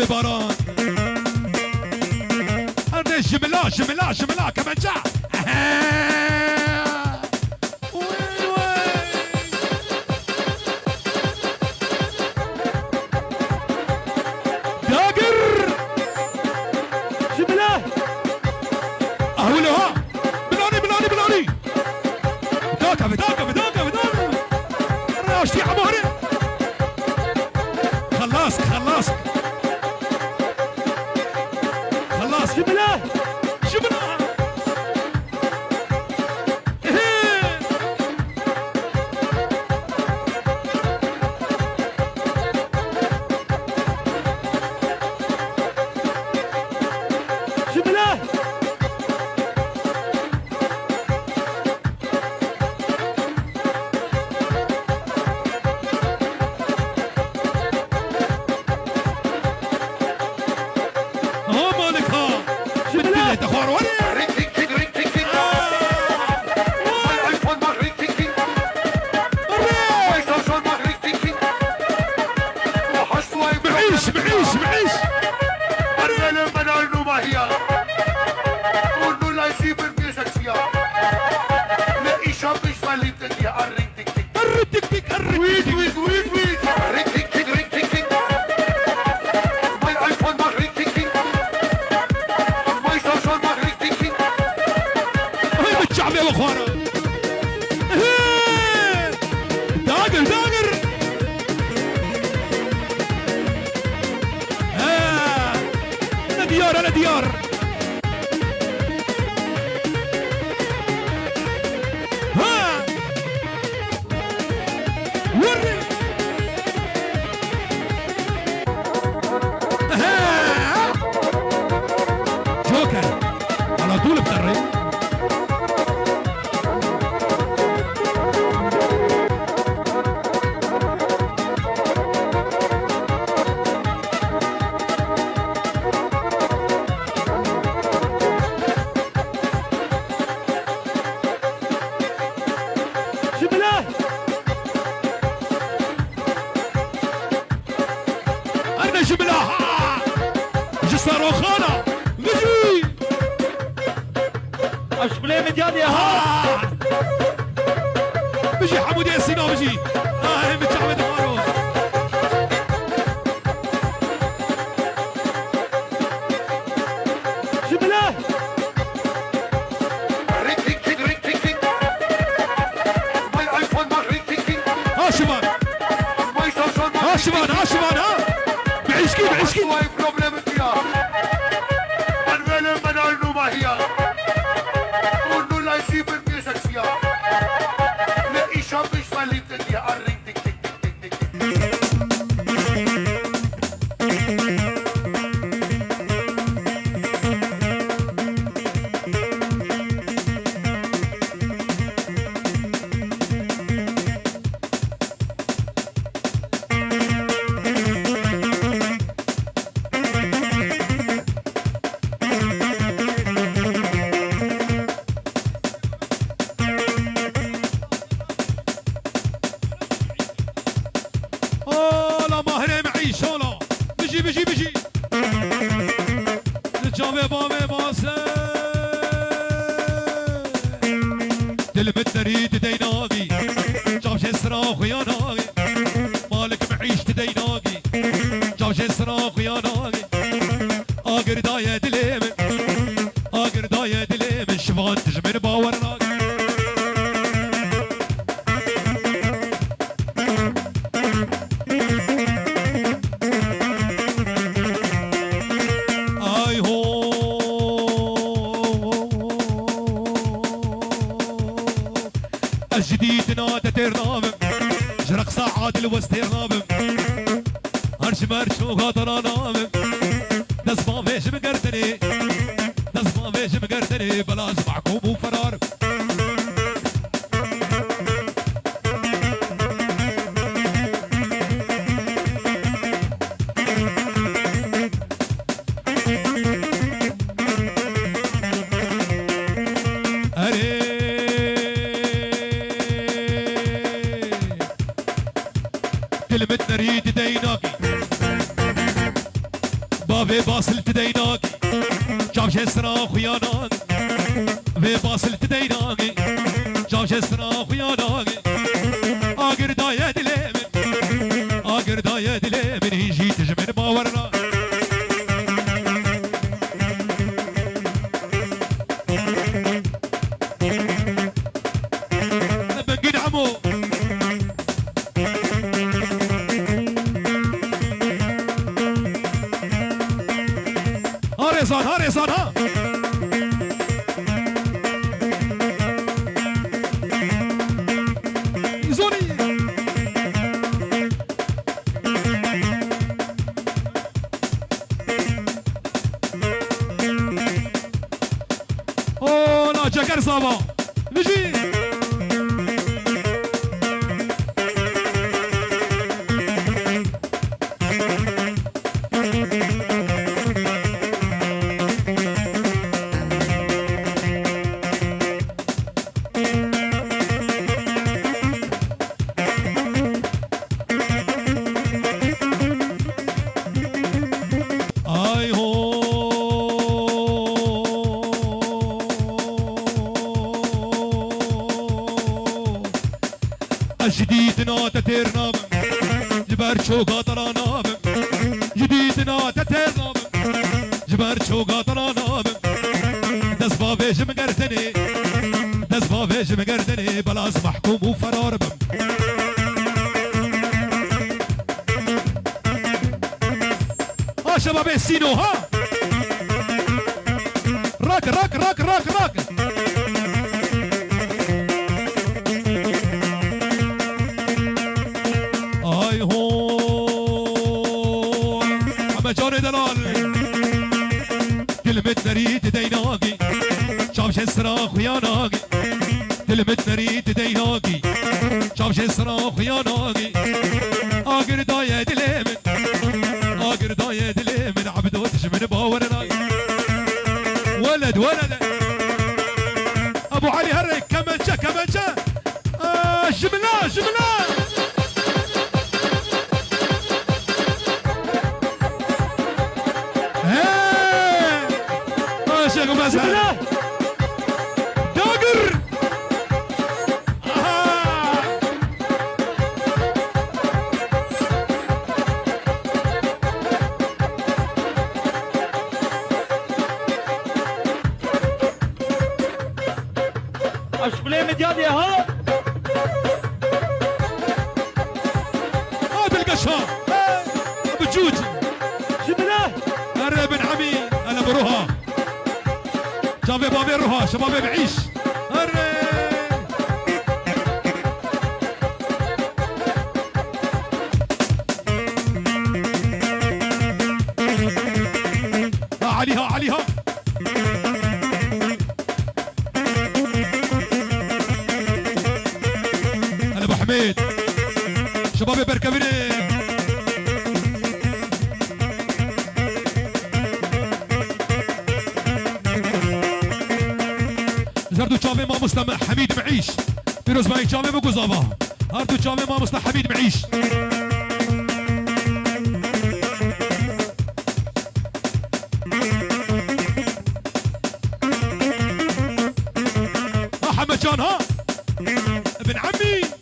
الباران أنا جملة جملة جملة كمان جاء داقر جملة أهولها بلاني بلاني بلاني بداك بداك بداك بداك راشتي عماري خلاص خلاص خلاص جملة جبنا جملة ها مالك ها جملة تخور وري معيش معيش معيش قرب تك تك قرب هاي بالشعب يا اخوانا داقر داقر انا ديار انا ديار ها وري ها جوكر على طول بتري جملة انا جبلها جسر خانه نجي أشبلي مديان يا ها بيجي حمود ياسين بيجي هاي متشعبد مارو جملة هاشمان هاشمان هاشمان ها بعيشكي بعيشكي لا ماهر معيش لا بيجي بيجي بيجي الجامع بامي ماسه تلمت نريد ديناقي جابش الصراخ يا ناقي مالك معيش ديناقي جابش الصراخ يا ناقي اقر داية دليم اقر داية دليم شفان تجمر باور ناقي اي هو الجديد نادى ترنامم جرق ساعات الوستيرنامم هرش مرش وغادر نامم دس ما فيش مقردني دس ما فيش مقردني بلاش معكم وفرار كلمة نريد ديناقي في باصل تديناكي جاب جسنا خياناكي في باصل تديناكي جاب جسنا خياناكي آقر دايا دليمن آقر دايا دليمن هيجي تجمن باورنا بنقين عمو هاريزان هاريزان ها زوني اوه لا جاكر صابا نجي اي هو جديدنا تترنام جبر شوقا طلانام جديدنا تترنام جبر شوقا طلانام دس بابيج مقردني دس بابيج مقردني بلاس محكوم وفرار بم ها شباب السينو ها راك راك راك راك راك اي هو اما جاري دلال كلمة نريد ديناقي شابش الصراخ وياناقي كلمة نريد ديناقي شابش الصراخ وياناقي اقر دايا دليمن اقر دايا دليمن عبدو تجمن باورنا ولد ولد ابو علي هرك كمنجة كمنجة جملة جملة شيخ مسهل داقر اشبلي مديادي ها هذا القشار ابو جوج جبله هرب بن عمي انا بروها شباب بابي روها شباب بعيش هرب عليها عليها انا ابو حميد شباب بركبني زردو چاوه ما مسلم حمید معیش پیروز مایی چاوه بگو زابا هر دو چاوه ما مسلم حمید معیش ها حمد جان ها ابن عمي